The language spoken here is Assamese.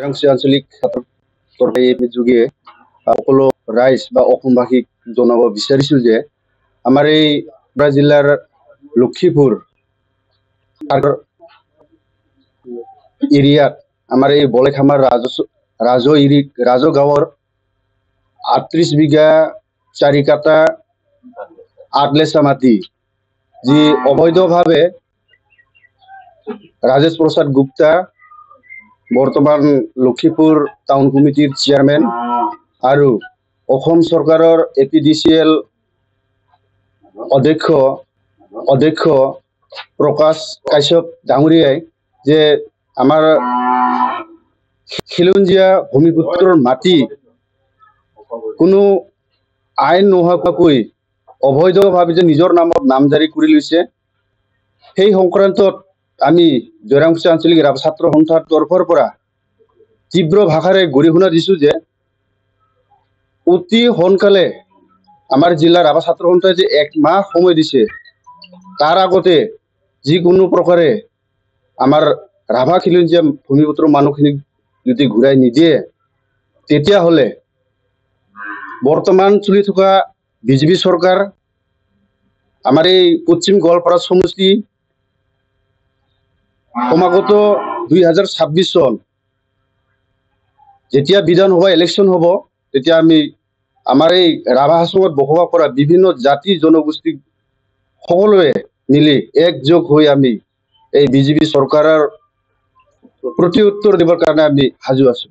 আঞ্চলিক ছাত্ৰ যোগে সকলো ৰাইজ বা অসমবাসীক জনাব বিচাৰিছো যে আমাৰ এই জিলাৰ লক্ষীপুৰ এৰিয়াত আমাৰ এই বলেখামাৰ ৰাজ গাঁৱৰ 38 বিঘা 4 কাটা আটলেচা মাটি যি অবৈধভাৱে ৰাজেশ প্ৰসাদ গুপ্তা বৰ্তমান লক্ষীপুৰ টাউন কমিটিৰ চেয়াৰম্যান আৰু অসম চৰকাৰৰ এপিডিচিএল অধ্যক্ষ প্ৰকাশ কাশ্যপ ডাঙৰীয়াই যে আমাৰ খিলঞ্জীয়া ভূমিপুত্ৰৰ মাটি কোনো আইন নোহোৱাকৈ অবৈধভাৱে যে নিজৰ নামত নামজাৰি কৰি লৈছে সেই সংক্ৰান্তত আমি জয়ৰামকুছি আঞ্চলিক ৰাভা ছাত্ৰ সন্থাৰ তৰফৰ পৰা তীব্ৰ ভাষাৰে গৰিহণা দিছো যে অতি সোনকালে আমাৰ জিলাৰ ৰাভা ছাত্ৰ সন্থাই যে 1 মাহ সময় দিছে তাৰ আগতে যিকোনো প্ৰকাৰে আমাৰ ৰাভা খিলঞ্জীয়া ভূমিপুত্ৰ মানুহখিনিক যদি ঘূৰাই নিদিয়ে তেতিয়াহ'লে বৰ্তমান চলি থকা বিজেপি চৰকাৰ আমাৰ এই পশ্চিম গোৱালপাৰা সমষ্টি সমাগত 2026 চন যেতিয়া বিধানসভা ইলেকশ্যন হ'ব তেতিয়া আমি আমাৰ এই ৰাভা হাছঙত বসবাস কৰা বিভিন্ন জাতি জনগোষ্ঠী সকলোৱে মিলি একযোগ হৈ আমি এই বিজেপি চৰকাৰৰ প্ৰতি উত্তৰ দিবৰ কাৰণে আমি সাজু আছো।